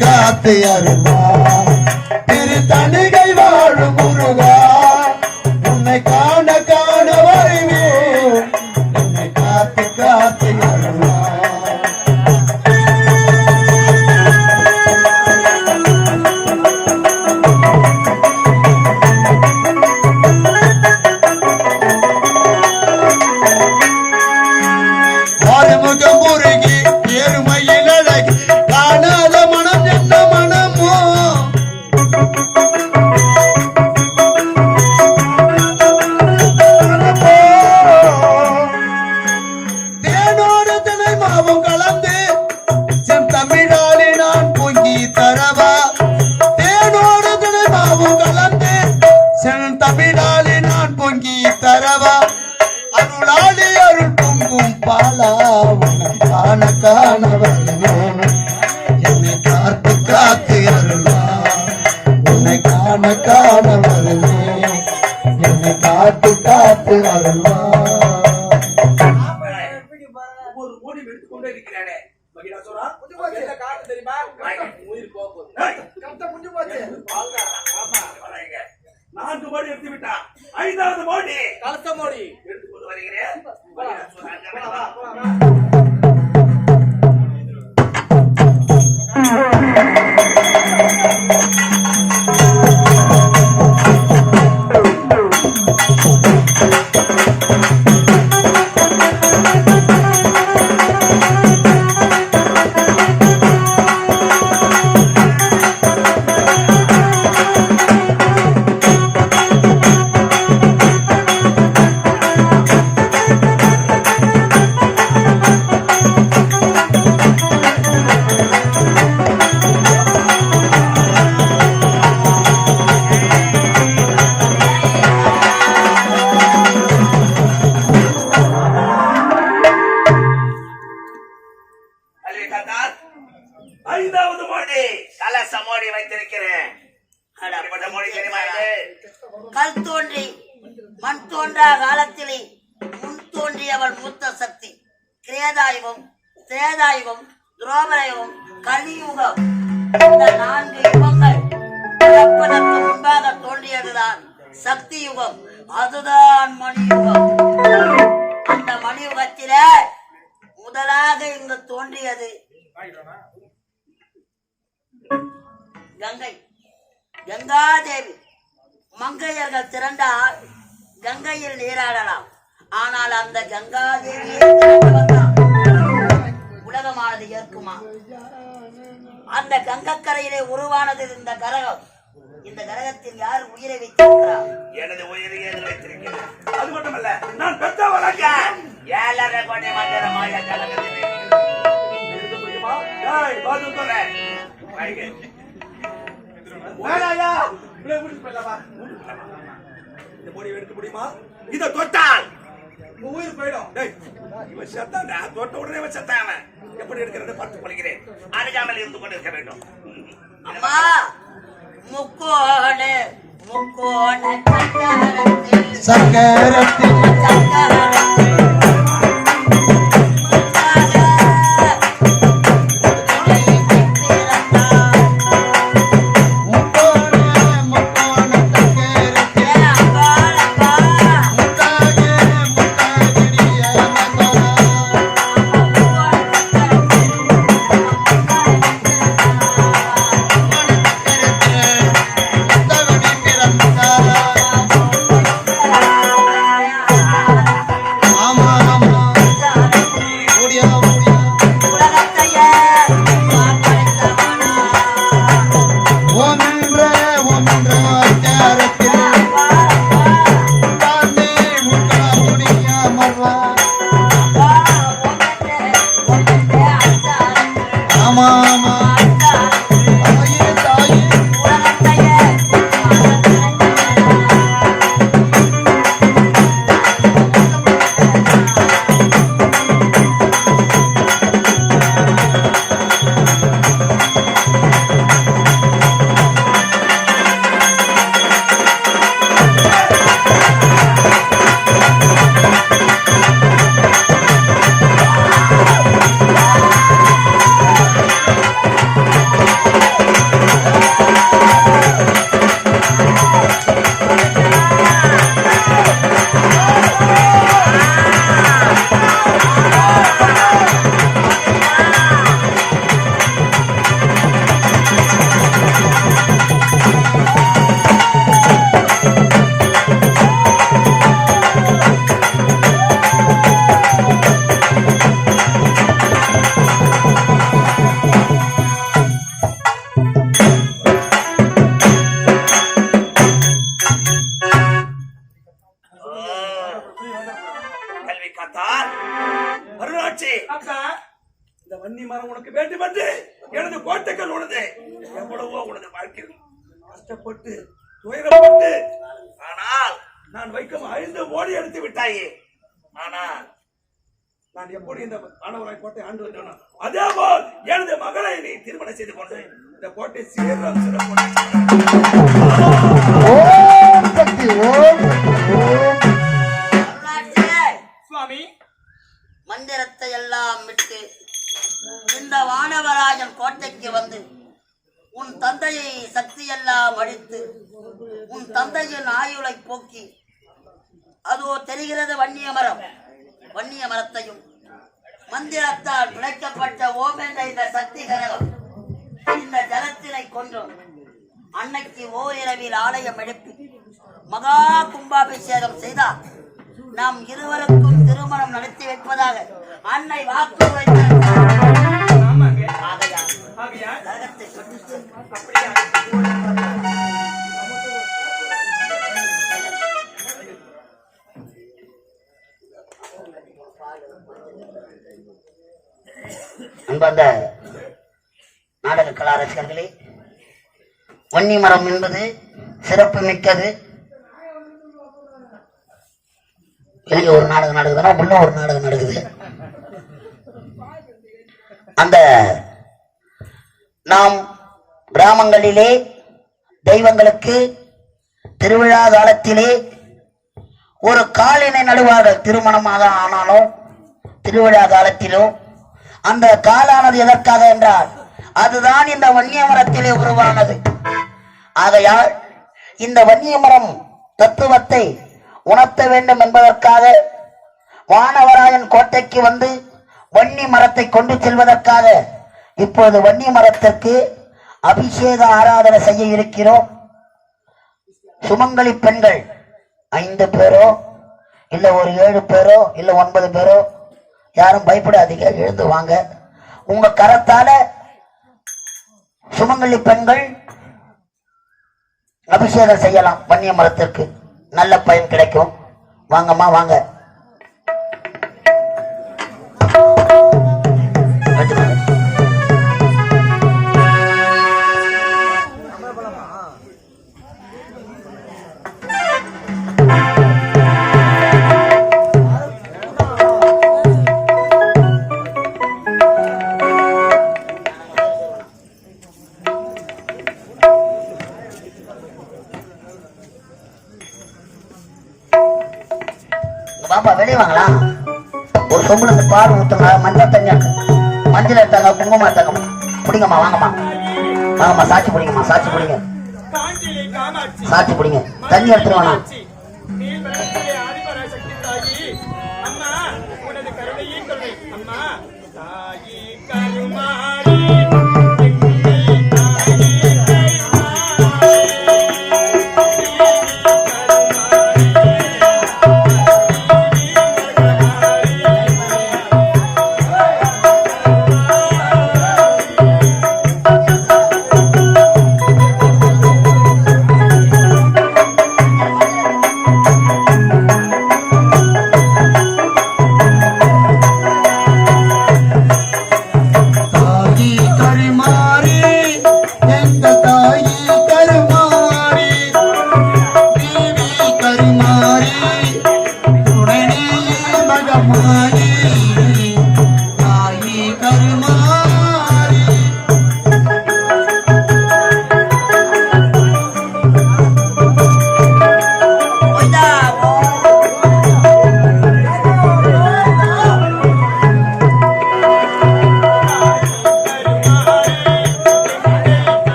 காத்து அருளா திரு தணிகை வாழும் முருகா உன்னை காண காண வருவேன் உன்னை காத்து காத்து அருளா ஆறுமுகம் முருகி ஏறுமையில் அழகி காணாத மனம் என்ன மனமோ தேனோடு தினை மாவும் கலந்து செந்தமிழாலே நான் பொங்கி தரவா தேனோடு தினை மாவும் கலந்து செந்தமிழாலே நான் பொங்கி தரவா அருளாளி அருள் பொங்கும் பாலா உன்னை காண காண வருவேன் என்னை காத்து காத்து அருளா உன்னை காண காண வருவேன் என்னை காத்து காத்து அருளா ஒரு மூடி எடுத்துக்கொண்டே இருக்கிறானே மகிழாசுரா என்ன காரணம் தெரியுமா உயிர் போகுது கத்த முடிஞ்சு போச்சு ஆமா வராங்க 4 மோடி எடுத்து விட்டா 5வது மோடி கலத்த மோடி எடுத்துக்கொண்டு வருகிறேன் கல் தோன்றி மண் தோன்றா காலத்திலே முன் தோன்றியவள் மூத்த சக்தி கிரேதாயுகம் திரேதாயுகம் துரோபரயுகம் கலியுகம் இந்த 4 யுகங்கள் பிறப்பதற்கு முன்பாக தோன்றியதுதான் சக்தி யுகம் அதுதான் மணியுகம் அந்த மணியுகத்தில முதலாக இங்கு தோன்றியது கங்கை கங்காதேவி மங்கையர்கள் திரண்டால் கங்கையில் நீராடலாம் ஆனால் அந்த கங்காதேவியை உலகமானது ஏற்குமா அந்த கங்கக்கரையிலே உருவானது இந்த கரகம் இந்த கரகத்தில் யார் உயிரை வைத்திருக்கிறார் எனது உயிரை வைத்திருக்கிறேன் அது மட்டுமல்ல நான் பெற்றவளாக 7.5 கோடி மந்திர மாய கலகத்திலே இருக்க முடியுமா டேய் பாது தோரே வைங்க வேலையா இப்ளே முடிச்சு போடலாமா இந்த போடி எடுக்க முடியுமா இத தொட்டால் உயிர் போய்டும் டேய் இவன் செத்தானே தொட்ட உடனே இவன் செத்தானே எப்படி எடுக்கறத பார்த்து கொள்கிறேன் அருகாமல் இருந்து கொண்டு இருக்க வேண்டும் அம்மா முக்கோண முக்கோண சக்கரத்தில் நான் உனக்கு வேண்டும் என்று எனது கோட்டைகள் உனது எவ்வளவோ உனது வாழ்க்கையில் கஷ்டப்பட்டு துயரப்பட்டு ஆனால் நான் வைக்கும் 5 கோடி எடுத்து விட்டாயே. ஆனால் நான் எப்படி இந்த மாணவராய் கோட்டை ஆண்டு வந்தேனோ அதே போல் எனது மகளை நீ திருமணம் செய்து கொண்டு இந்த கோட்டை சீரம் சுவாமி மந்திரத்தை எல்லாம் விட்டு இந்த வானவராஜன் கோட்டைக்கு வந்து உன் தந்தையை சக்தியெல்லாம் அழித்து உன் தந்தையின் ஆயுளை போக்கி அதோ தெரிகிறது வன்னிய மரத்தையும் மந்திரத்தால் விளைக்கப்பட்ட ஓம் என்ற இந்த சக்தி கரகம் இந்த ஜலத்தினை கொன்றும் அன்னைக்கு ஓரிரவில் ஆலயம் எழுப்பி மகா கும்பாபிஷேகம் செய்தார் நாம் இருவருக்கும் திருமணம் நடத்தி வைப்பதாக அன்னை வாக்கு அன்பந்த நாடக கலா ரசிகர்களே, வன்னி மரம் என்பது சிறப்பு மிக்கது. வெளியே ஒரு நாடகம் நடக்குதுன்னா உள்ள ஒரு நாடகம் நடக்குது. அந்த நாம் கிராமங்களிலே தெய்வங்களுக்கு திருவிழா காலத்திலே ஒரு காலினை நடுவார்கள். திருமணமாக ஆனாலும் திருவிழா காலத்திலும் அந்த காலானது எதற்காக என்றால் அதுதான் இந்த வன்னிய மரத்திலே உருவானது. ஆகையால் இந்த வன்னிய மரம் தத்துவத்தை உணர்த்த வேண்டும் என்பதற்காக வானவராயன் கோட்டைக்கு வந்து வன்னி மரத்தை கொண்டு செல்வதற்காக இப்போது வன்னி மரத்திற்கு அபிஷேக ஆராதனை செய்ய இருக்கிறோம். சுமங்கலி பெண்கள் 5 பேரோ இல்ல ஒரு 7 பேரோ இல்ல 9 பேரோ, யாரும் பயப்படாதீங்க, எழுந்து வாங்க. உங்க கரத்தால சுமங்கலி பெண்கள் அபிஷேகம் செய்யலாம். வன்னிய மரத்திற்கு நல்ல பயன் கிடைக்கும். வாங்கம்மா வாங்க. பாப்பா வெளியே வாங்கலாம். ஒரு சொம்புல பால் ஊத்துங்க, மஞ்சள் தண்ணி மஞ்சள் எடுத்தாங்க, குங்குமம் எடுத்தாங்க. பிடிங்கம்மா, வாங்கம்மா வாங்கம்மா, சாட்சி பிடிங்கம்மா, சாட்சி பிடிங்க, சாட்சி பிடிங்க. தண்ணி எடுத்துட்டு வேணாம்.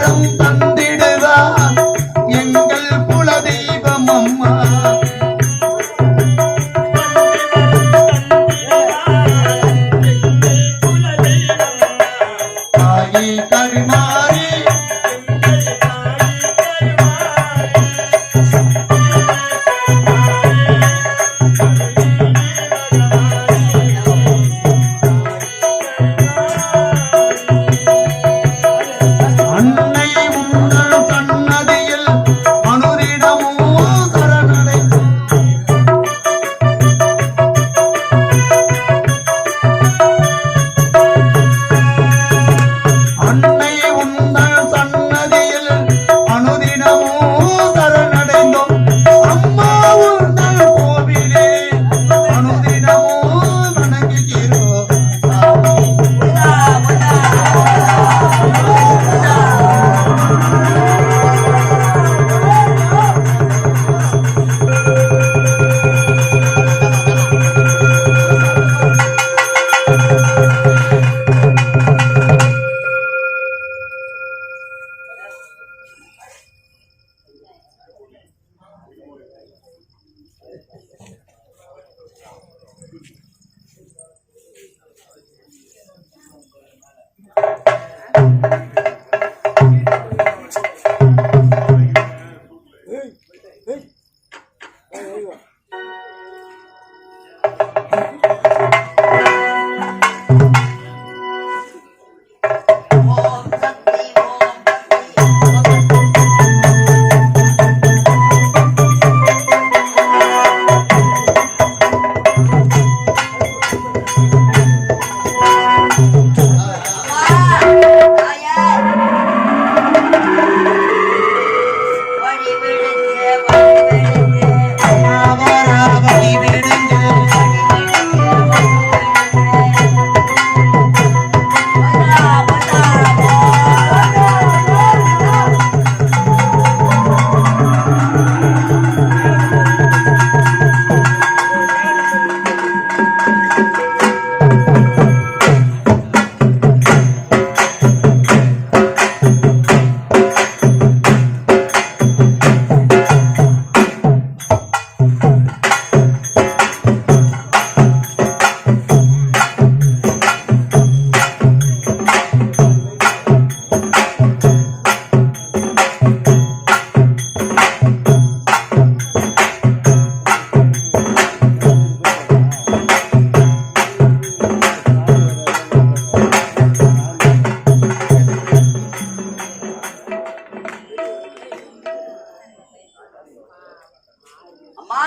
வரம் தந்திடுவார் எங்கள் குலதெய்வம் அம்மா. தாயே கருமாரி அன்னை உங்கள் சன்னதியில் அனுதினமோ சரணடைந்தோம். அன்னை உங்கள் சன்னதியில் அனுதினமோ சரணடைந்தோம். அம்மா உங்கள் கோவிலே அனுதினமோ வணங்குகிறோம். ஓம் சக்தி ஓம் சக்தி வழி விடுங்க வழி விடுங்க வழி விடுங்க அம்மா,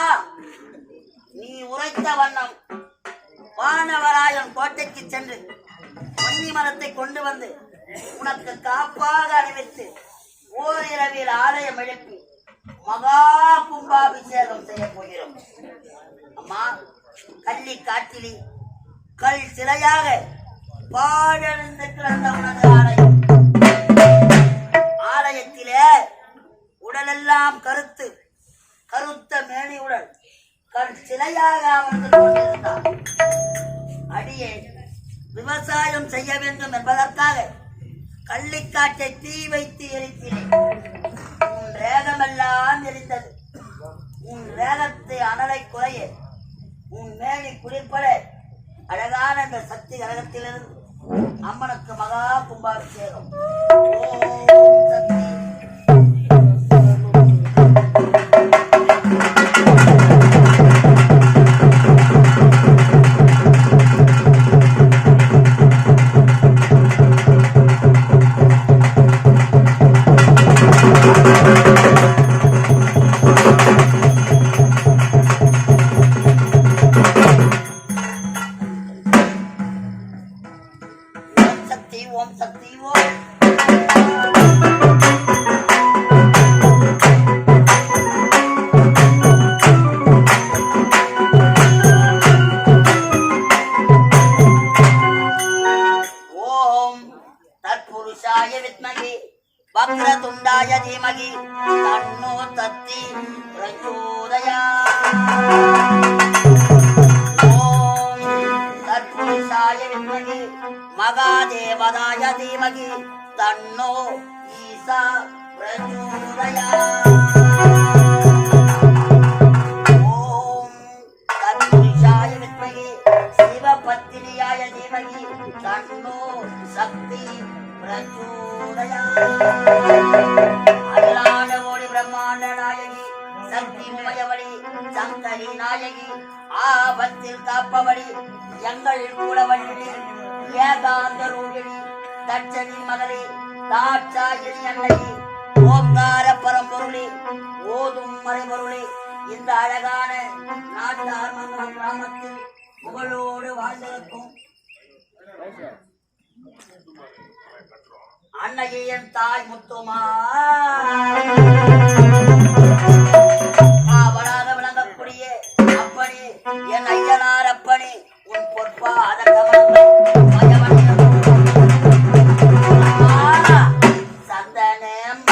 நீ உரைத்த வண்ணம் வானவராயன் கோட்டைக்கு சென்று பொன்னி மரத்தை கொண்டு வந்து உனக்கு காப்பாக அணிவித்து ஓரிரவில் ஆலயம் எழுப்பி மகா கும்பாபிஷேகம் செய்ய போகிறோம். அம்மா, கள்ளி காட்டிலி கல் சிலையாக பாழடைந்து கிடந்த உனது ஆலயம். ஆலயத்திலே உடலெல்லாம் கருத்த மேனியுடன் கல் சிலையாக அமர்ந்து கொண்டிருந்தார். அடியே விவசாயம் செய்ய வேண்டும் என்பதற்காக கள்ளிக்காட்டை தீ வைத்து எரிக்கிறேன். உன் வேகமெல்லாம் எரிந்தது. உன் வேகத்தை அனலை குறைய உன் மேனி குளிர்பட அழகான அந்த சக்தி கரகத்திலிருந்து அம்மனுக்கு மகா கும்பாபிஷேகம். ஓம் சக்தி. ஓம் சக்தி ஓம். ஓம் தத்புருஷாய வித்மகி வக்ரதுண்டாய தீமகி தன்னோ தத்தி பிரச்சோதயாத். ஓம் தத்புருஷாய வித்மகி மகாதேவதாய தீமகி தன்னோ தாட்சா பிரச்சோதயா ஓம் கத்ரிஷாய வித்மகே சிவபத்தினியாய தீமகி தன்னோ சக்தி பிரச்சோதயா அகிலாண்ட கோடி பிரம்மாண்ட நாயகி சக்தி உமையவளி சங்கரி நாயகி ஆபத்தில் காப்பவளி எங்கள் கூடவள்ளி ஏகாந்த ரூபிணி தட்சணி மகளே தாட்சாயினி அன்னையே ஓங்கார பரம்பொருளே ஓதும் மறைபொருளே இந்த அழகான நாட்டார் மங்கலம் கிராமத்தில் புகழோடு வாழ்ந்திருக்கும் அன்னையே என் தாய் முத்துமா அவனாக விளங்கக்கூடிய அப்பனே என் ஐயனார் அப்பனே உன் பொற்பாத கமலங்கள் சந்தனம்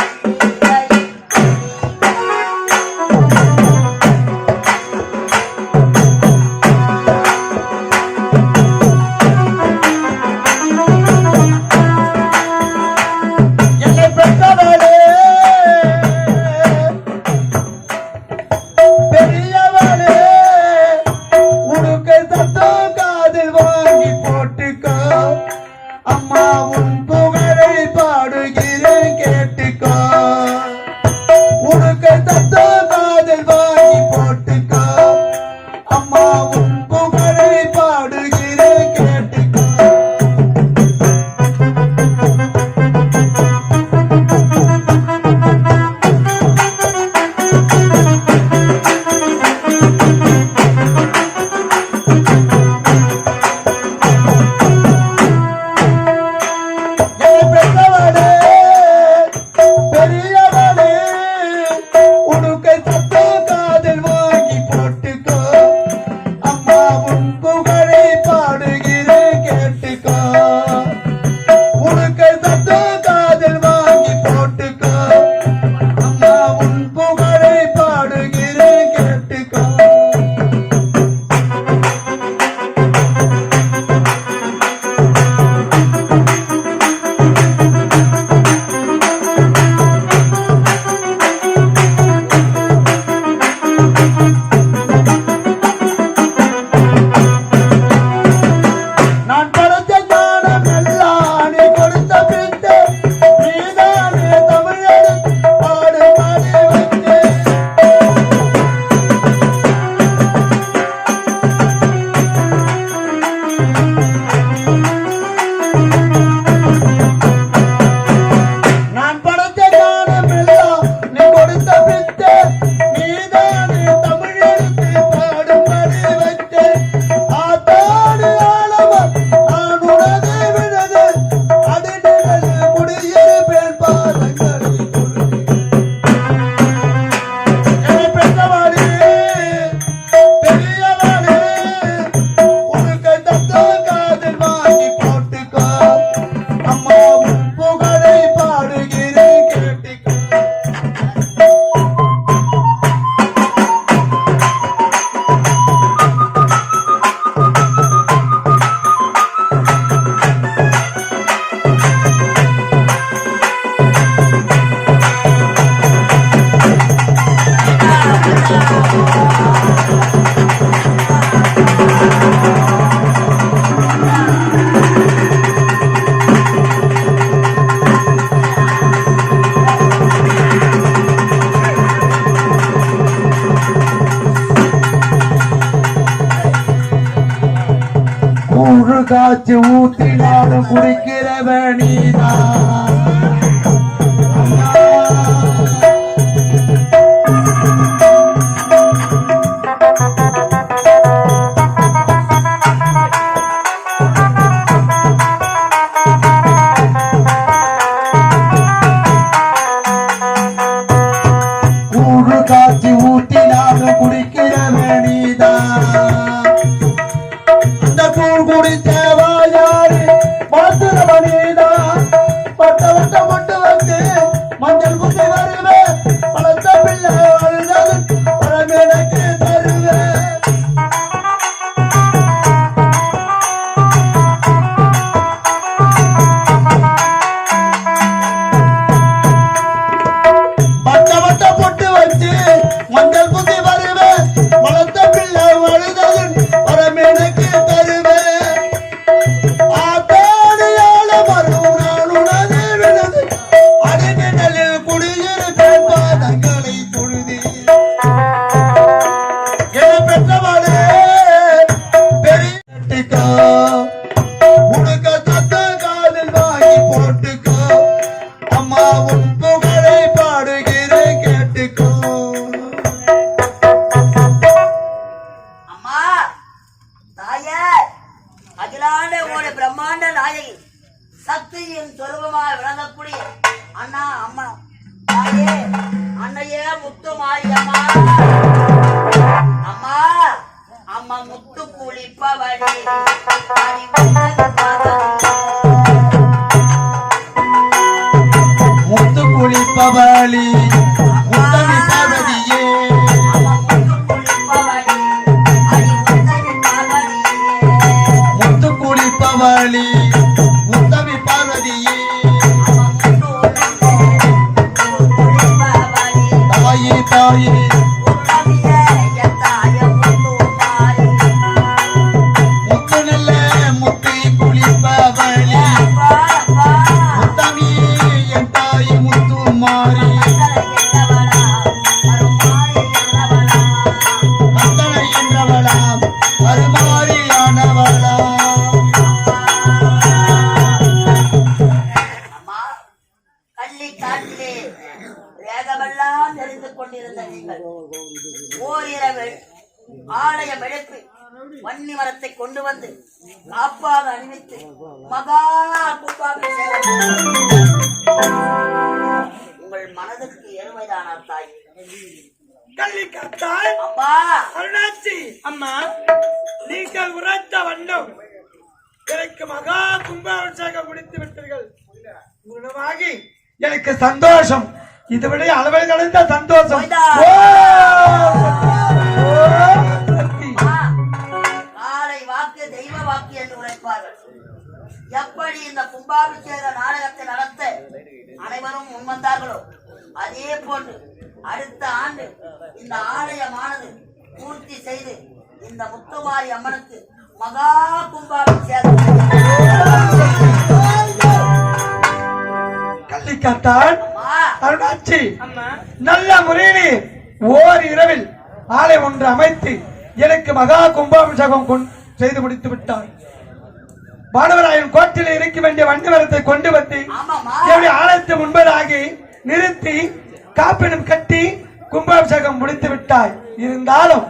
காய்ச்சி ஊத்தினாலும் குடிக்கிறவனீதான் கூழு காய்ச்சி ஊத்தினாலும் குடிக்கிறவனீதான் அந்த கூழ் குடித்தவாயாரு மாத்துறவனீதான் பட்ட உன் புகழை பாடுகிறேன் கேட்டுக்கோ. அம்மா தாயே, அகிலாண்ட ஓட பிரம்மாண்ட நாயகி சக்தியின் சொரூபமாக விளங்கக்கூடிய அண்ணா அம்மா தாயே அன்னையே முத்து மாரியம்மா. அம்மா அம்மா முத்து குளிப்பவளே முத்து குளிப்பவளி முத்தமி பார்வதியே. முத்து குளிப்பவளி முத்தமி பார்வதியே. தாயே தாயே முத்து நல்ல முத்தி குளிப்பவளி முத்தமி என் தாய் முத்து மாறி. மத்தனை என்றவளாம் அருமாறியானவளாம். கள்ளி காட்டிலே வேகமெல்லாம் தெரிந்து கொண்டிருந்த நீங்கள் ஓரிரவு ஆலயம் எழுப்பி வன்னி மரத்தை கொண்டு வந்து காப்பாக அணிவித்து மகா கும்பாபிஷேகம் உங்கள் மனதுக்கு எருமைதானா தாய்? கள்ளிக்காத்தாய் அம்மா அருணாச்சி அம்மா, நீங்கள் உரைத்த வண்ணம் எனக்கு மகா கும்பாபிஷேகம் முடித்து விட்டீர்கள். குணமாகி எனக்கு சந்தோஷம், இதுவிட அளவில் கடந்த சந்தோஷம். ஓ, சக்தி. காலை வாக்கு தெய்வ வாக்கு என்று உரைப்பார்கள். எப்படி இந்த கும்பாபிஷேக நாடகத்தை நடத்த அனைவரும் முன்வந்தார்களோ அதே போன்று அடுத்த ஆண்டு இந்த ஆலயமானது பூர்த்தி செய்து இந்த முத்துமாரி அம்மனுக்கு மகா கும்பாபிஷேகம் கள்ளிக்காத்தான் அருணாச்சி நல்ல முறையிலே ஓர் இரவில் ஆலை ஒன்று அமைத்து எனக்கு மகா கும்பாபிஷேகம் செய்து முடித்து விட்டார். பானவராயன் கோட்டில் இருக்க வேண்டிய வண்டிவரத்தை கொண்டு வந்து என்னுடைய ஆலயத்தை முன்பதாகி நிறுத்தி காப்பிடம் கட்டி கும்பாபிஷேகம் முடித்து விட்டாய். இருந்தாலும்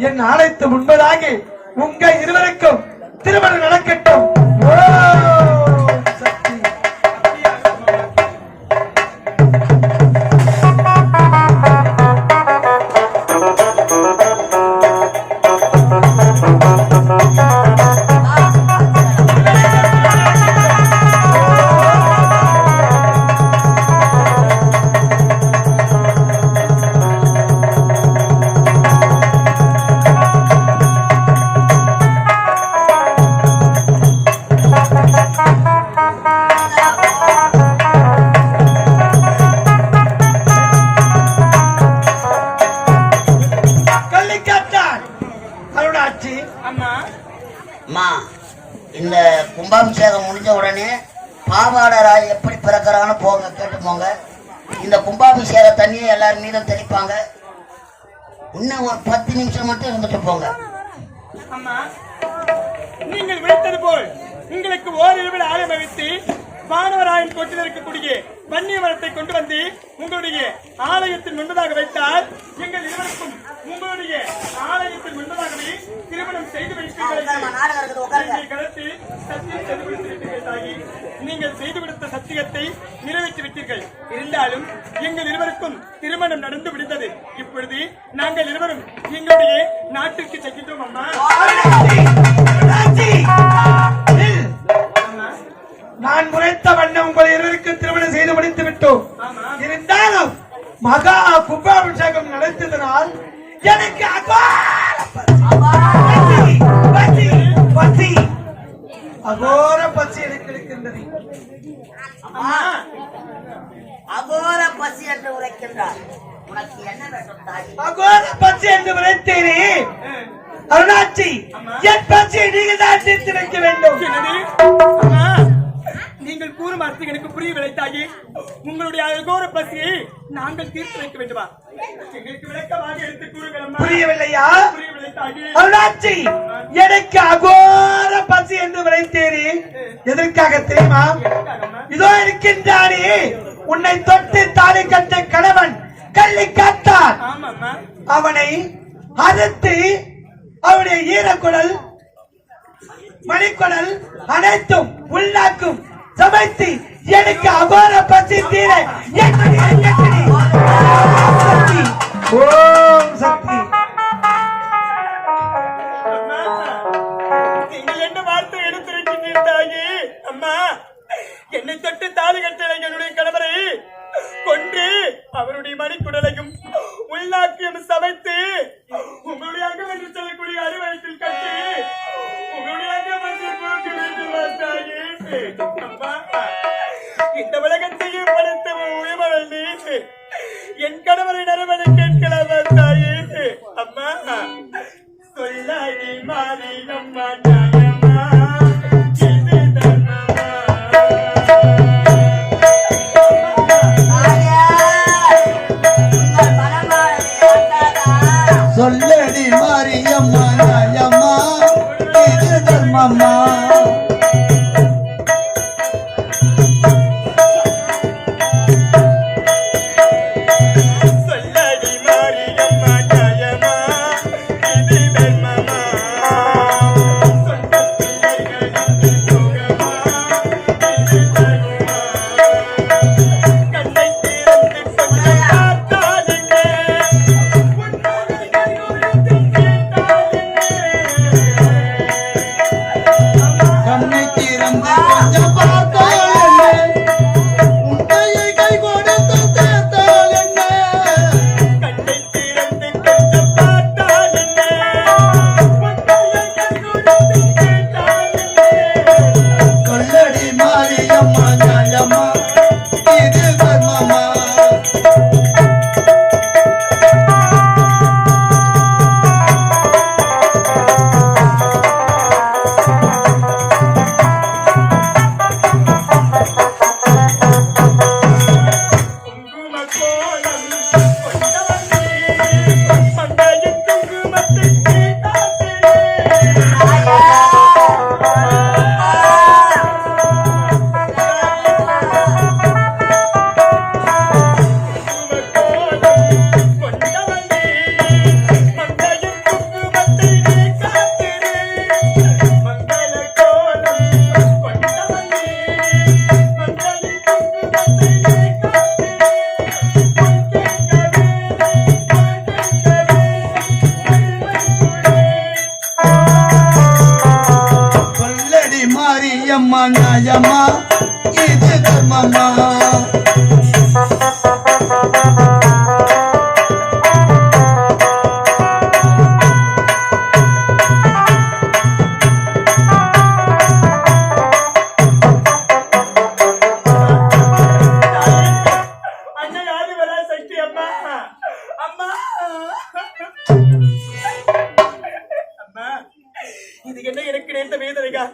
என் ஆலயத்து முன்பதாகி உங்க இருவருக்கும் திருமணம் நடக்கட்டும். ஓ சக்தி. இந்த கும்பாபிஷேகம் முடிஞ்ச உடனே பாவாடராய் எப்படி பிறக்கிறான்னு போங்க, கேட்டு போங்க. இந்த கும்பாபிஷேக தண்ணியை எல்லாரும் மீதும் தெளிப்பாங்க. இன்னும் ஒரு 10 நிமிஷம் மட்டும் இருந்துட்டு போங்க. அம்மா, நீங்கள் விளைத்தது போல் உங்களுக்கு ஓரிரவில் ஆலயம் வைத்து வானவராயன் கோட்டில் இருக்கக்கூடிய வன்னிய மரத்தை கொண்டு வந்து உங்களுடைய ஆலயத்தின் முன்பதாக வைத்தால் எங்கள் இருவருக்கும் உங்களுடைய ஆலயத்தின் முன்பதாகவே திருமணம் செய்து வைத்தீர்கள். நீங்கள் செய்து கொடுத்த சத்தியத்தை நிறைவேற்றி விட்டீர்கள். இருந்தாலும் எங்கள் இருவருக்கும் திருமணம் நடந்து விடுத்தது. இப்பொழுது நாங்கள் இருவரும் எங்களுடைய நாட்டிற்கு செல்கின்றோம். அம்மா, நான் முறைத்த வண்ணம் உங்கள் இருவருக்கு திருமணம் செய்து முடித்து விட்டோம். இருந்தாலும் மகா கும்பாபிஷேகம் நடத்ததனால் எனக்கு அகோர பசி எனக்கு இருக்கின்றது. அகோர பசி என்று உரைக்கின்றார். உனக்கு என்ன வேண்டும் தாய்? அகோர பசி என்று உரைத்தேனே அருணாச்சி, என் பசியை நீங்கள் தான் தீர்த்து வைக்க வேண்டும். நீங்கள் கூறும் அர்த்தம் எனக்கு புரியவில்லை தாயி. உங்களுடைய அகோர பசியை நாங்கள் தீர்த்து வைக்க வேண்டுமா? எங்களுக்கு விளக்கமாக எடுத்து கூறுங்கள். புரியவில்லையா? புரியவில்லை தாயி. அருணாச்சி, எனக்கு அகோர பசி என்று விளைத்தேனே எதற்காக தெரியுமா? இதோ இருக்கின்றானே உன்னை தொட்டு தாலி கட்ட கணவன் கள்ளி காத்தான். ஆமாம்மா. அவனை அறுத்து அவருடைய ஈரக்குடல் மணிக்குடல் அனைத்தும் உள்ளாக்கும் சமைத்து எனக்கு அபார பசி தீர ஓம் சக்தி. நீங்கள் என்ன வார்த்தை எடுத்திருக்கின்றாயே அம்மா? என்னை தொட்டு தாலி கட்ட என்னுடைய கணவரை கொன்று அவருடைய மணிக்குடலையும் உள்நாக்கியம் சமைத்து உங்களுடைய அங்கம் என்று சொல்லக்கூடிய அறுவயத்தில் கட்டி உங்களுடைய அங்கம் என்று போக்கு வேண்டும் மாட்டாயே. அம்மா, இந்த உலகத்தையும் படைத்த உயர்வள் நீ என் கணவரை நரவனை கேட்கலாம் மாட்டாயே. அம்மா, சொல்லாடி மாறி அம்மா நியாயமா இது தர்மமா? சொல்லடி மாரியம்மா நியாயம்மா இது தர்மம்மா. சொல்லடி மாரியம்மா நியாயமா இது தர்மமா? சொந்த பிள்ளைகளுக்கு சுகமா இது தருமா? கண்ணை திறந்து கொஞ்சம் பார்த்தாலுங்க கண்ணை திறந்து கொஞ்சம் பார்த்தால் என்ன, உன் கையை கை கொடுத்து சேர்த்தால் என்ன, கண்ணை திறந்து கொஞ்சம் பார்த்தால் என்ன, உன்னையை கை கொடுத்து கேட்டால் என்ன? சொல்லடி மாரியம்மா நியாயம்மா இது தர்மம்மா. குங்கும கோலம் கொண்டவனே, மங்கையின் குங்குமத்துக்கு காத்திரே. குங்கும கோலம் கொண்டவனே, மங்கையின் குங்குமத்துக்கு காத்திரே. மங்கள கோலம் கொண்டவனே, மங்கையின் குங்குமத்துக்கு சொல்லடி மாரியம்மா நியாயம்மா இது தர்மம்மா. அன்னை ஆதிவரா சக்தி அம்மா, அம்மா, அம்மா, இது என்ன எனக்கு நேர்ந்த வேதனையா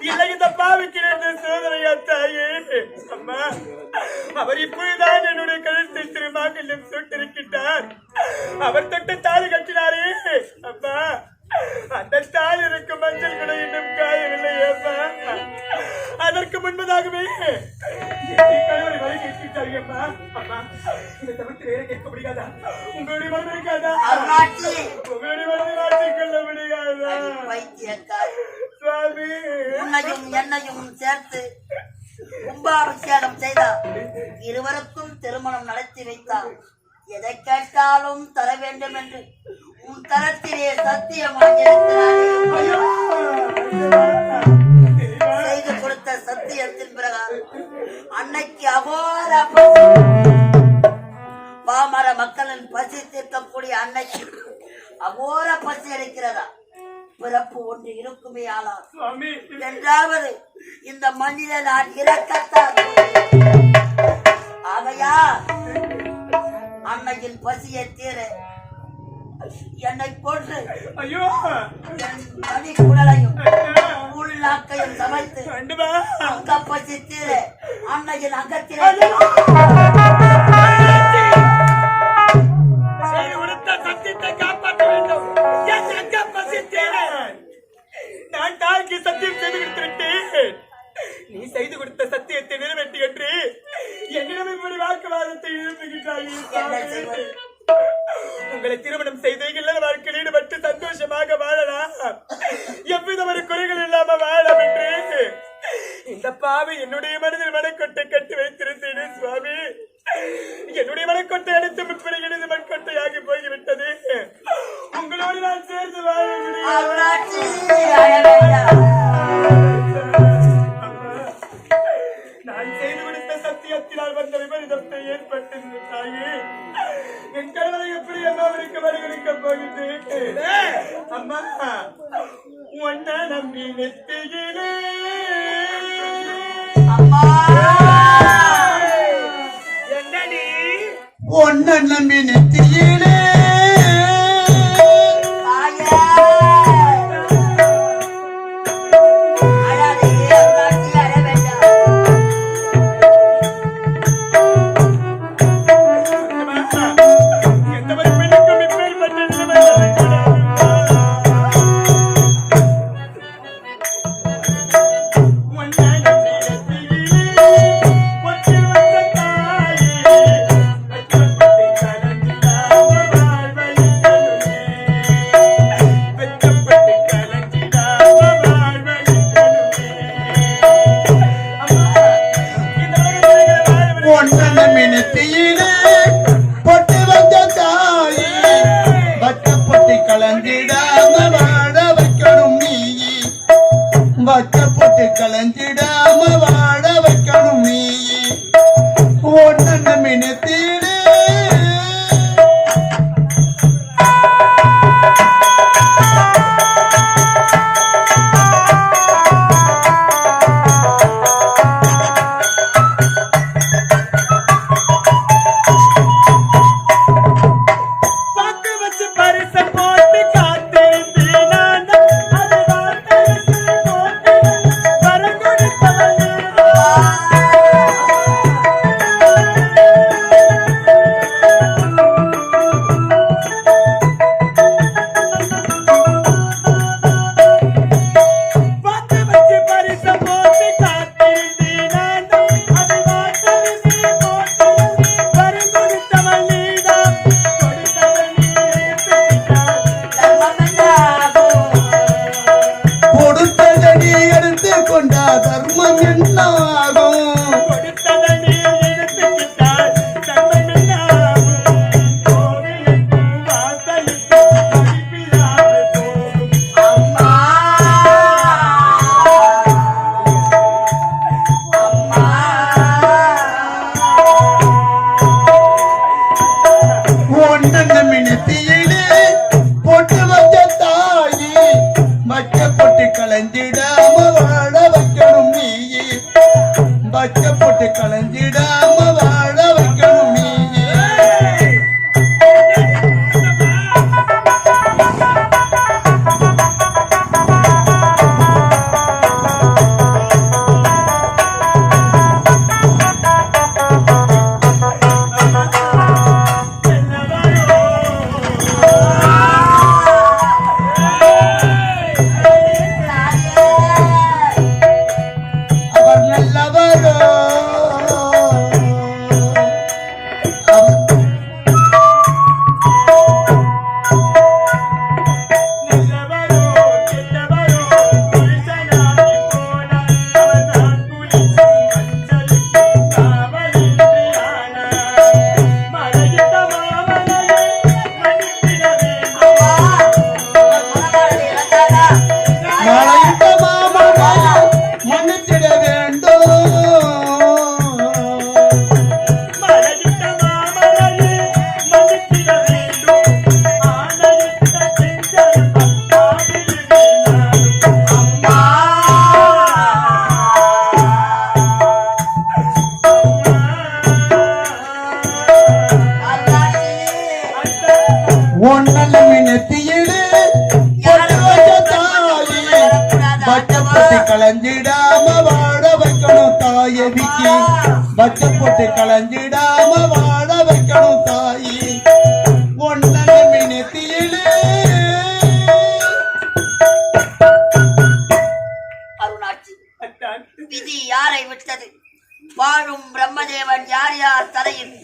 இல்லை இந்த பாவிக்கு நேர்ந்த சோதனையா தாயே? அம்மா, அவர் இப்பொழுதுதான் என்னுடைய கழுத்தை திருமாங்கல்யம் சுட்டிருக்கின்றார். அவர் தொட்டு தாலி கட்டினாரே அம்மா, அந்த தாலி இருக்கும் மஞ்சள் கூட இன்னும் காயவில்லை அம்மா. அதற்கு முன்பதாகவே என்னை கணவரை வரை கேட்கின்றார்கள் அம்மா. அம்மா, இதை தவிர்த்து வேற கேட்க முடியாதா? உங்களுடைய மனம் இருக்காதா? அருணாட்சி, உங்களுடைய மனதை மாற்றிக்கொள்ள முடியாதா? வைத்தியக்காரி, சுவாமி, உன்னையும் என்னையும் சேர்த்து கும்பாபிஷேகம் செய்தார். இருவருக்கும் திருமணம் நடத்தி வைத்தார். எதை கேட்டாலும் தர வேண்டும் என்று உன் தரத்திலே சத்தியம் வாங்கியிருக்கிறாரே. செய்து கொடுத்த சத்தியத்தின் பிரகாரம் அன்னைக்கு அகோர பசி, பாமர மக்களின் பசி தீர்க்கக்கூடிய அன்னைக்கு அகோர பசி அளிக்கிறதா? பிறப்பு ஒன்று இருக்குமே ஆனால் சுவாமி, என்றாவது இந்த மண்ணில நான் இறக்கத்தான். ஆகையா அன்னையின் பசியை தீர என்னை கொன்று ஐயோ, என் மணி குடலையும் உள்நாக்கையும் சமைத்து வேண்டுமா? அங்க பசி தீர அன்னையின் அங்கத்திலே செய்து கொடுத்த சத்தியத்தை காப்பாற்ற வேண்டும். என் அங்க பசித்தேன். நான் தாய்க்கு சத்தியம் செய்து கொடுத்து விட்டேன். நீ செய்து கொடுத்த சத்தியத்தை நிறைவேற்றி என்று என்னிடம் மனத்தை இழப்புகின்றாயே என்ன செய்வது? உங்களை திருமணம் செய்து இல்லற வாழ்க்கையில் ஈடுபட்டு சந்தோஷமாக வாழலாம், எவ்வித ஒரு குறைகள் இல்லாம வாழலாம் என்று இந்த பாவி என்னுடைய மனதில் மனக்கொட்டை கட்டி வைத்திருந்தேன் சுவாமி. என்னுடைய மனக்கொட்டை அடித்து முற்படி எனது மண்கொட்டையாகி போய்விட்டது. உங்களோடு நான் சேர்ந்து நான் செய்து கொடுத்த சத்தியத்தினால் வந்த விபரீதத்தை ஏற்பட்டது தாயே. என் கணவரை எப்படி அம்மாவிற்கு வருகிற போகின்றேன். அம்மா உன்னை நம்பி நெத்தியிலே என்னடி ஒன்ன நம்பி நெத்தியிலே வச்சப்பட்டு கலஞ்சிடாம வாழ வைக்கணும் நீ ஒன்ன மினத்தீடு. தர்மம் என்ன ஆகும்? ஒன்ன மினத்தியிலே போட்டு வச்ச தாயி மச்ச போட்டு கலஞ்சிடாம வாழ வைக்கணும் நீ பச்சை போட்டு கலஞ்சிடாம வாழ வைக்கணும் நீ. அவர் நல்லவரோ ஒன்னல மினத்தியிலே போட்டு வச்ச தாயி பச்சை போட்டு கலஞ்சிடாம வாழ வைக்கணும் தாயவிக்கு பச்சை போட்டு கலஞ்சிடாம வாழ வைக்கணும் தாயி ஒன்னல மினத்தியிலே. அருணாட்சி, விதி யாரை விட்டது? வாழும் பிரம்மதேவன் யார் யார் தலையில்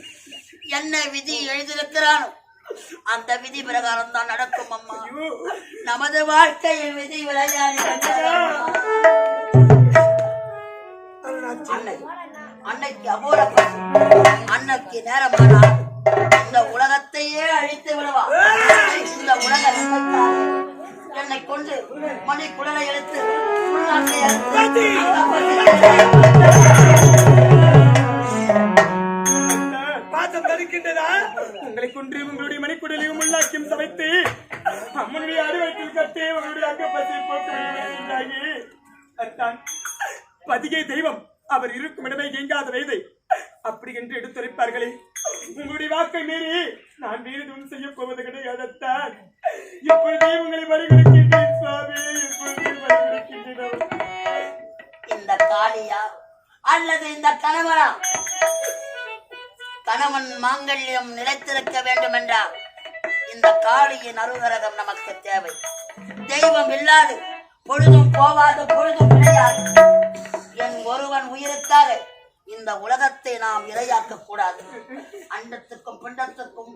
என்ன விதி எழுதியிருக்கிறானோ அந்த விதி பிரகாரம் தான் நடக்கும் அம்மா. நமது வாழ்க்கையில் விதி விளையாடி அன்னைக்கு அபோர அன்னைக்கு நேரமானால் இந்த உலகத்தையே அழித்து விடுவா. இந்த உலக என்னை கொண்டு மணி குடலை எடுத்து பாசம் தடுக்கின்றதா? உங்களை கொன்று உங்களுடைய மணிக்குடலையும் உள்ளாக்கியும் சமைத்து அம்மனுடைய அறுவடையில் கட்டி உங்களுடைய அங்கப்பத்தை போட்டு விடுவதாகி அத்தான் பதிகை தெய்வம் அவர் இருக்கும் இடமே எங்காத வயதை அப்படி என்று எடுத்துரைப்பார்களே. உங்களுடைய வாக்கை மீறி நான் வீடு செய்ய போவது கிடையாது அத்தான். இப்பொழுதே உங்களை வழிகொடுக்கின்றேன் சுவாமி. இப்பொழுதே வழிகொடுக்கின்றேன். இந்த காளியா அல்லது இந்த கணவனா? கணவன் மாங்கல்யம் நிலைத்திருக்க வேண்டும் என்றால் இந்த காளியின் அருகரகம் நமக்கு தேவை. தெய்வம் இல்லாது பொழுதும் போவாது, பொழுதும் கிடையாது. என் ஒருவன் உயிருக்காக இந்த உலகத்தை நாம் இரையாக்க கூடாது. அண்டத்துக்கும் பிண்டத்துக்கும்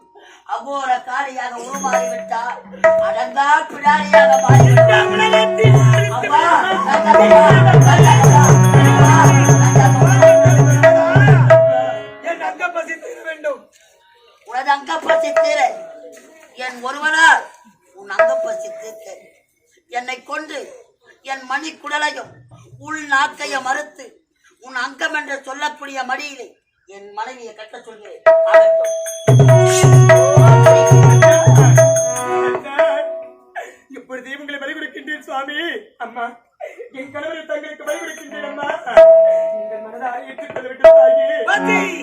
அகோர காளியாக உருமாறிவிட்டால் அடங்கா பிடாரியாக மாறிவிட்டார். என் அங்கப்பசி தீர வேண்டும். உனது அங்கப்பசி தீர என் ஒருவனால் உன் அங்கப்பசி தீர்க்க என்னை கொண்டு என் மணி குடலையும் உள் நாக்கையும் மறுத்து உன் அங்கம் என்று சொல்லக்கூடிய மடியிலே என் மனைவியை கட்ட சொல்கிறேன். இப்பொழுது உங்களை பலி கொடுக்கின்றேன் சுவாமி. அம்மா, என் கணவரை தங்களுக்கு பலி கொடுக்கின்றேன் அம்மா. நீங்கள் மனதார ஏற்றுக்கொள்ள வேண்டும் தாயி.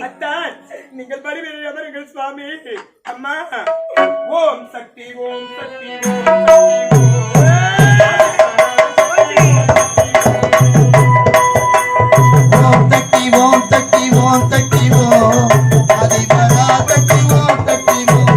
அத்தான், நீங்கள் பலிவீரை அமருங்கள் சுவாமி. அம்மா, ஓம் சக்தி ஓம் சக்தி ஓம் சக்தி ஓம். ஓம் தட்டி ஓம் தட்டி ஓம் அதிபரா தட்டி ஓம் தட்டி ஓம்.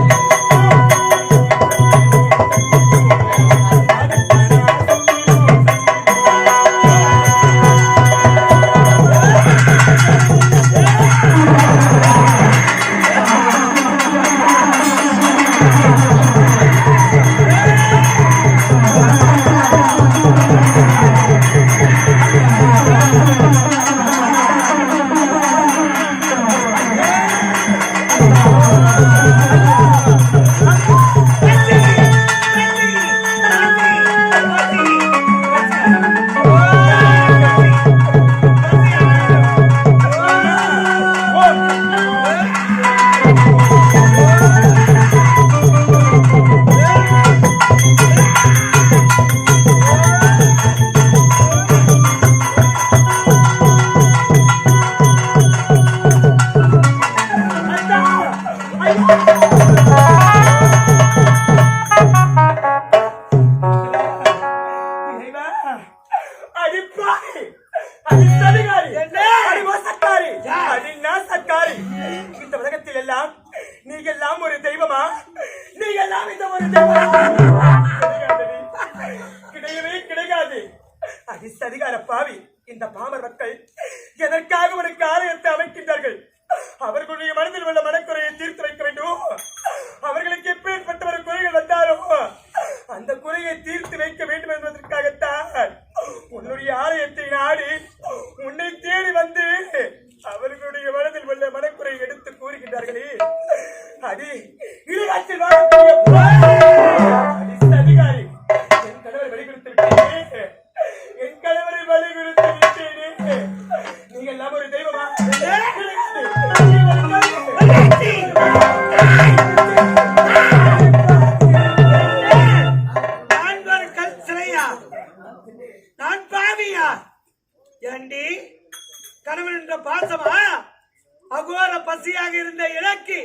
இந்த உலகத்தில் எல்லாம் நீங்க எல்லாம் ஒரு தெய்வமா? நீங்க எல்லாம் இந்த ஒரு தெய்வமா? கிடையவே கிடையாது. அதிகார பாவி இந்த பாமர் மக்கள் எதற்காக ஒரு காரியத்தை அமைக்கின்றார்கள்? அவர்களுடைய மனதில் உள்ள மனக்குறையை தீர்த்து வைக்க வேண்டும். அவர்களுக்கு எப்பேற்பட்ட ஒரு குறைகள் வந்தாரோ அந்த குறையை தீர்த்து வைக்க வேண்டும் என்பதற்காகத்தான் உன்னுடைய ஆலயத்தை நாடி உன்னை தேடி வந்து அவர்களுடைய மனதில் உள்ள மனக்குறையை எடுத்து கூறுகின்றார்களே. அது இலகாற்றில் வாழக்கூடிய அதிகாரி. என் கணவரை வழி கொடுத்து விட்டேனே, என் கணவரை வழி கொடுத்து விட்டேனே. நீங்க எல்லாம் ஒரு தெய்வமா? நான் ஒரு கல் சிலையா? நான் பாவியா? ஏண்டி கணவன் என்ற பாசமா? அகோர பசியாக இருந்த எனக்கு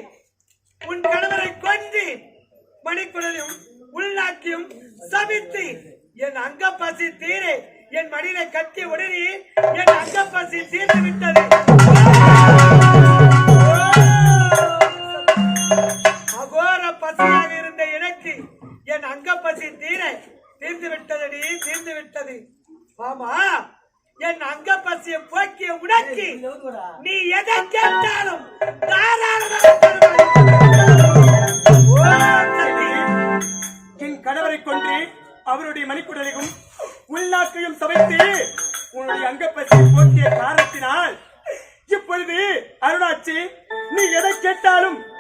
உன் கணவரை கொண்டு மணிக்குடலையும் உள்நாக்கியும் சபித்து என் அங்க பசி தீர என் மடியில கட்டி உடனே என் அங்க பசி தீர்ந்து விட்டது. அகோர பசியாக இருந்த எனக்கு என் அங்க பசி தீர்ந்து விட்டதடி, தீர்ந்து விட்டது. ஆமா, என் அங்க பசியை போக்கிய உனக்கு நீ எதை கேட்டாலும் தாராளமாக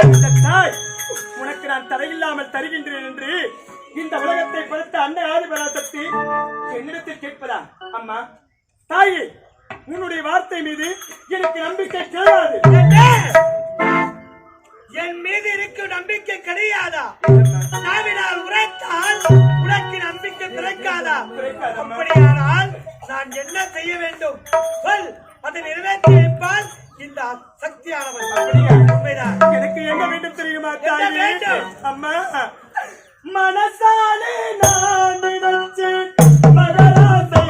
இந்த தாய் உனக்கு நான் தடையில்லாமல் தருகின்றேன் என்று இந்த உலகத்தை படுத்த அன்னை ஆதிபராசக்தி என்னிடத்தில் கேட்பதா? அம்மா தாயே, உன்னுடைய வார்த்தை மீது எனக்கு நம்பிக்கை கிடையாது. என் மீது இருக்கும் நம்பிக்கை கிடையாதா? நாவினால் உரைத்தால் உனக்கு நம்பிக்கை பிறக்காதா? அப்படியானால் நான் என்ன செய்ய வேண்டும் சொல், அதை நிறைவேற்றி வைப்பால் இந்த சக்தியானவன். உண்மைதான். எனக்கு எங்க வேண்டும் தெரியுமா என்ன தாயே? வேண்டும்? அம்மா மனசாலே நான் நினைச்சு மகராசை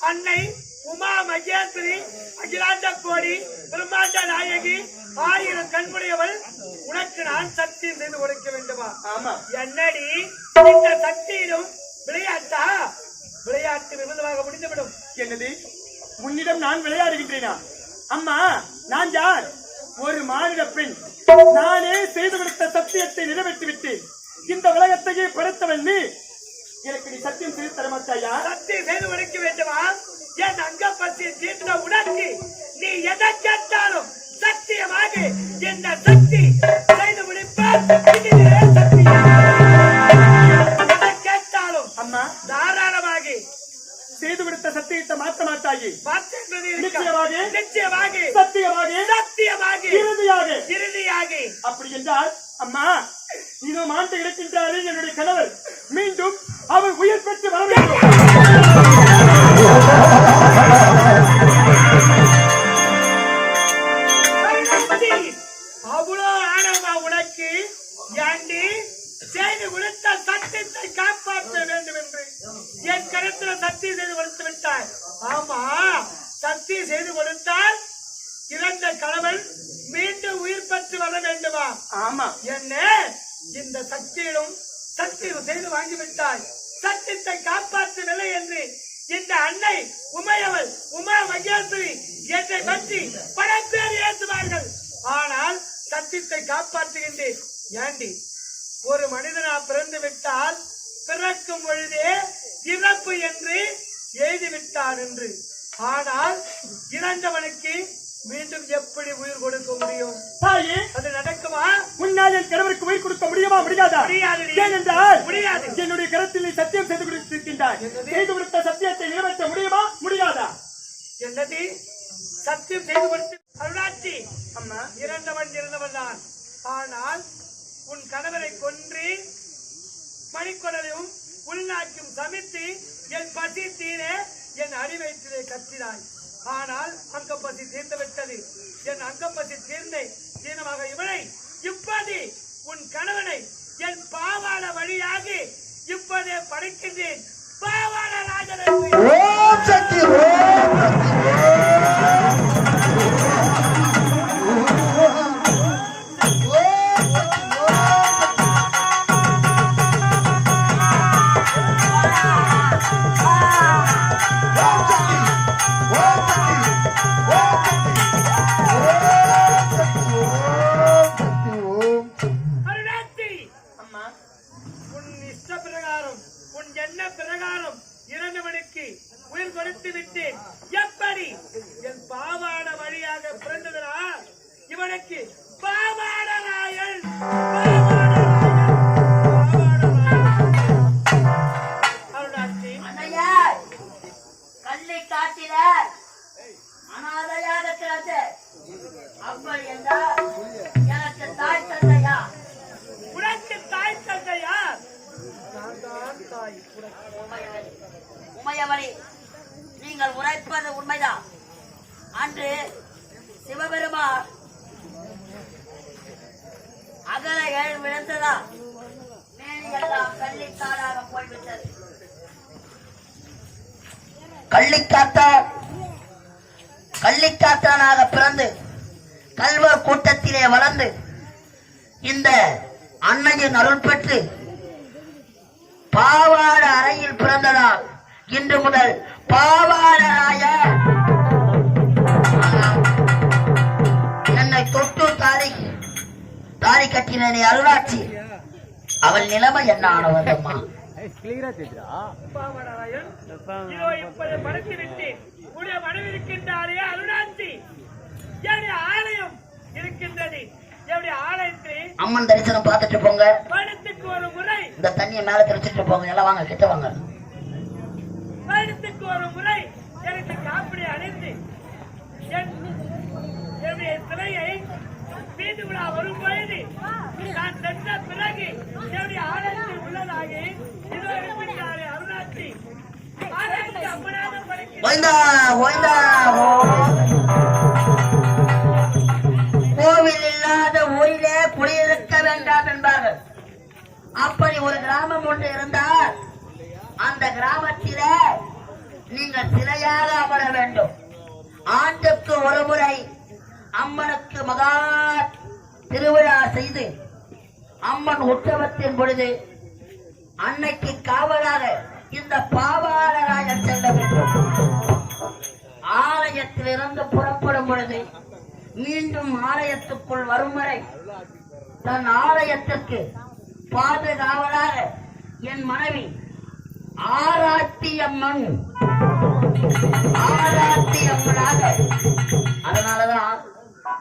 அன்னை உமா மகேஸ்வரி அகிலாண்ட கோடி பிரம்மாண்ட நாயகி 1000 கண்புடையவள். உனக்கு நான் சத்தியம் செய்து கொடுக்க வேண்டுமா? என்னடி இந்த சக்தியிலும் விளையாட்டா? விளையாட்டு விபதமாக முடிந்துவிடும். என்னது, உன்னிடம் நான் விளையாடுகின்றேனா? அம்மா, நான் யார்? ஒரு மாநில பெண். நானே செய்து கொடுத்த சத்தியத்தை நிறைவேற்றி விட்டேன். இந்த உலகத்தையே படைத்தவன் நீ. எனக்கு நீ சத்தியம் செய்து தரமாட்டாயா? சத்தியம் செய்து கொடுக்க வேண்டுமா? என் அங்க பற்றி தீர்ந்த உனக்கு நீ எதை கேட்டாலும் சத்தியமாக என்ன சக்தி செய்து முடிப்பார். சக்தி கேட்டாலும் அம்மா தாராளமாக செய்து கொடுத்த சத்தியத்தை மாற்ற மாட்டாயே? நிச்சயமாக நிச்சயமாக சத்தியமாக சத்தியமாக இறுதியாக. அப்படி என்றால் அம்மா, இதோ மாண்டு இருக்கின்றாரே என்னுடைய கணவர், மீண்டும் அவர் உயிர் பெற்று வர வேண்டும். இறந்த கணவன் மீண்டும் உயிர் பெற்று வர வேண்டுமா? ஆமா. என்ன இந்த சக்தியிலும் சத்தியம் செய்து வாங்கிவிட்டாய். சத்தியத்தை காப்பாற்றவில்லை என்று இந்த அன்னை உமையவள் உமா மகேஸ்வரி என்னை பற்றி பல பேர் ஏற்றுவார்கள். ஆனால் சத்தியத்தை காப்பாற்றுகின்றேன். ஏண்டி, ஒரு மனிதனா பிறந்து விட்டால் பிறக்கும் பொழுதே இறப்பு என்று எழுதிவிட்டான் என்று. ஆனால் இறந்தவனுக்கு மீண்டும் எப்படி உயிர் கொடுக்க முடியும்? தாயே, அது நடக்குமா? உன்னால் என் கணவருக்கு உயிர் கொடுக்க முடியுமா? முடியாதா? முடியாது. ஏனென்றால் முடியாது. என்னுடைய கரத்தில் நீ சத்தியம் செய்து கொடுத்திருக்கின்றாய். செய்து கொடுத்த சத்தியத்தை நிறைவேற்ற முடியுமா? முடியாதா? என்னது சத்தியம் செய்து கொடுத்து? அருளாட்சி அம்மா, இறந்தவன் தான். ஆனால் உன் கணவரை கொன்று மணிக்கொடலையும் உள்நாக்கும் சமைத்து என் பசி தீர என் அடிவயிற்றிலே கத்தினாய். ஆனால் அங்கப்பசி தீர்ந்து விட்டது. என் அங்கப்பசி தீர்ந்தமாக இவனை இப்போது உன் கணவனை என் பாவாட வழியாக இப்போதே படைக்கின்றேன். பாவாட ராஜனை ஓம் சக்தி, ஓம் உயிர் கொடுத்து விட்டேன். எப்படி என் பாவாட வழியாக பிறந்ததா இவனுக்கு பாவாடராயன் அருளாட்சி கல்லை காட்டில அனாதையாக கிடந்த அப்படி என்றால் எனக்கு தாய் தந்தையா? உனக்கு தாய் தந்தையா? நான் தான் தாய். உமையவரே, நீங்கள் உரைப்பது உண்மைதான். அன்று சிவபெருமான் அகல ஏழு விழுந்ததா மேனியெல்லாம் கள்ளிக்காடாக போய்விட்டது. கள்ளிக்காத்தானாக பிறந்து கல்வர் கூட்டத்திலே வளர்ந்து இந்த அன்னையின் அருள் பெற்று பாவாட அறையில் பிறந்ததால் இன்று முதல் பாவாடராய என்னை தொட்டு தாரி கட்டினே அருளாட்சி. அவள் நிலைமை என்ன ஆனவதம்மா? பாவாடராயன் இதோ இப்போது படைத்து விட்டேன். உடைய மனைவிருக்கின்றாரே அருளாட்சி, என்னுடைய ஆலயம் இருக்கின்றது. என்னுடைய ஆலயத்தில் அம்மன் தரிசனம் பார்த்துட்டு போங்க. வருடத்துக்கு ஒரு முறை இந்த தண்ணியை மேல தெளிச்சிட்டு போங்க. எல்லாம் வாங்க, கிட்ட வாங்க. வருடத்துக்கு ஒரு முறை எனக்கு காப்பிடி அணிந்து என்னுடைய சிலையை வீட்டு விழா வரும் பொழுது நான் சென்ற பிறகு என்னுடைய ஆலயத்தில் உள்ளதாக இதோ இருக்கின்றாரே அருளாட்சி, ஆலயத்தை அம்மனாக படைக்கிறேன். கோவில் இல்லாத ஊரிலே குடியிருக்க வேண்டாம் என்பார்கள். அப்படி ஒரு கிராமம் ஒன்று இருந்தால் அந்த கிராமத்திலே நீங்கள் சிலையாக அமர வேண்டும். ஆண்டுக்கு ஒரு முறை அம்மனுக்கு மகா திருவிழா செய்து அம்மன் உற்சவத்தின் பொழுது அன்னைக்கு காவலாக இந்த பாவாடராயன் செல்ல வேண்டும். ஆலயத்திலிருந்து புறப்படும் பொழுது மீண்டும் ஆலயத்துக்குள் வரும் வரை தன் ஆலயத்திற்கு பாதுகாவலாக என் மனைவி ஆராத்தியம்மன் அதனாலதான்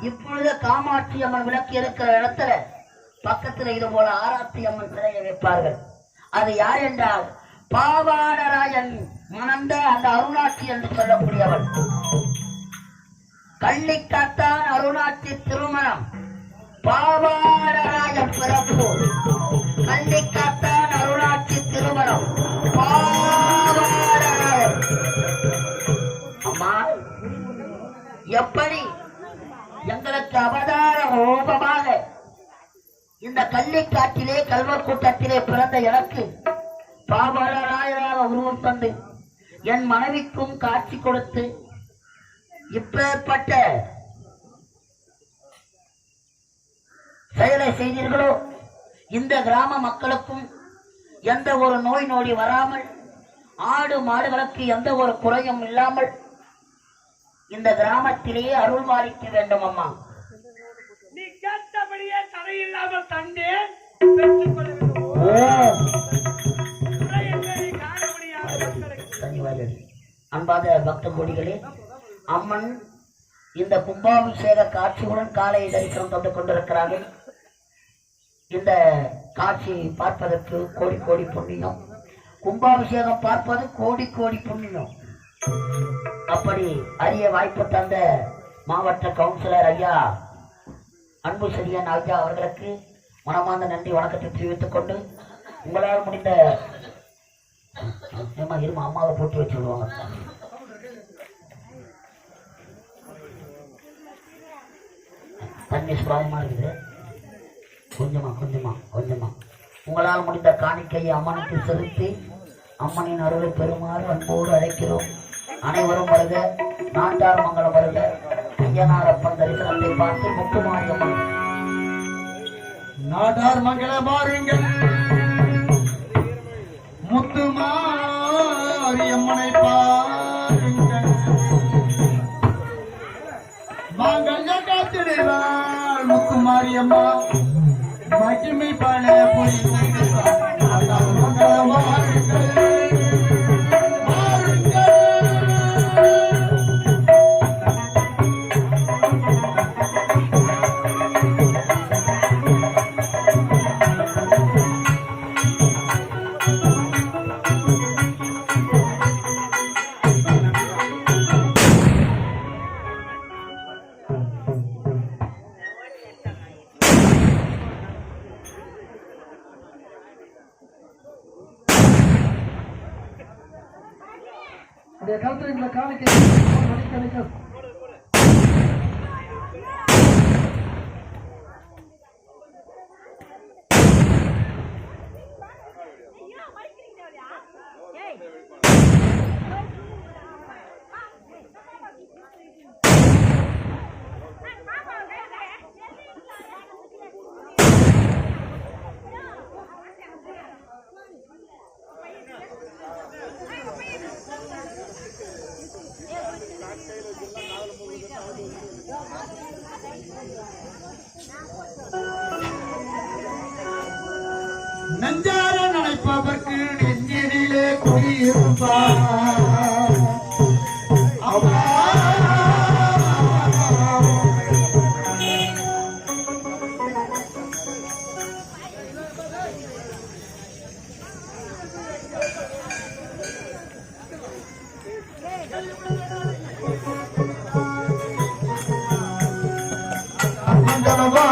இப்பொழுது காமாட்சி அம்மன் விளக்கு இருக்கிற இடத்துல பக்கத்துல இது போல ஆராத்தி அம்மன் சிலையை வைப்பார்கள். அது யார் என்றால் பாவாடராயன் மணந்த அந்த அருணாட்சி என்று சொல்லக்கூடியவள். கள்ளிக்காத்தான் அருணாட்சி திருமணம், பாவாடராயன் பிறப்பு. கள்ளிக்காத்தான் அருணாட்சி திருமணம், பாவாடராயன். அம்மா, எப்படி எங்களுக்கு அவதார ரூபமாக இந்த கள்ளிக்காட்டிலே கல்வர் கூட்டத்திலே பிறந்த எனக்கு பாவாடராயராக உருவம் தந்து என் மனைவிக்கும் காட்சி கொடுத்து இப்பேற்பட்ட செய்தீர்களோ இந்த கிராம மக்களுக்கும் எந்த ஒரு நோய் நொடி வராமல், ஆடு மாடுகளுக்கு எந்த ஒரு குறையும் இல்லாமல் இந்த கிராமத்திலேயே அருள் பாலிக்க வேண்டும் அம்மா. நீ கேட்டபடியே தடையில்லாமல் தந்தேன், பெற்றுக்கொள்ள வேண்டும். குறை என்பதை காண முடியாத மக்களுக்கு. அன்பாத பக்த கோடிகளே, அம்மன் இந்த கும்பாபிஷேக காட்சியுடன் காலை தரிசனம் தந்து கொண்டிருக்கிறார்கள். இந்த காட்சி பார்ப்பதற்கு கோடி கோடி புண்ணியம், கும்பாபிஷேகம் பார்ப்பது கோடி கோடி புண்ணியம். அப்படி அரிய வாய்ப்பு தந்த மாவட்ட கவுன்சிலர் ஐயா அன்பு செழியன் ஐயா அவர்களுக்கு மனமார்ந்த நன்றி வணக்கத்தை தெரிவித்துக் கொண்டு, உங்களால் முடிந்த இருமா அம்மாவை போட்டு வச்சு விடுவாங்க. தண்ணி சுபாவமா இருக்குது, கொஞ்சமா உங்களால் முடிந்த காணிக்கையை அம்மனுக்கு செலுத்தி அம்மனின் அருளை பெறுமாறு அன்போடு அழைக்கிறோம். அனைவரும் வருக, நாட்டார் மங்களம் வருக. ஐயனாரப்பன் தரிசனத்தை பார்த்து முத்துமாரியம்மன் நாட்டார் மங்கள பாருங்கள், முத்துமாரியம்மனை பாருங்கள், மாங்கல்ய காத்திடுவாள் முத்துமாரியம்மா, மகிமை பல பொழிவாள். நாட்டார் மங்கள பாருங்கள். அந்த காலத்துல காணிக்கை நஞ்சார நினைப்பவர்க்கு நெஞ்சினிலே குடியிருப்பார். மங்களமா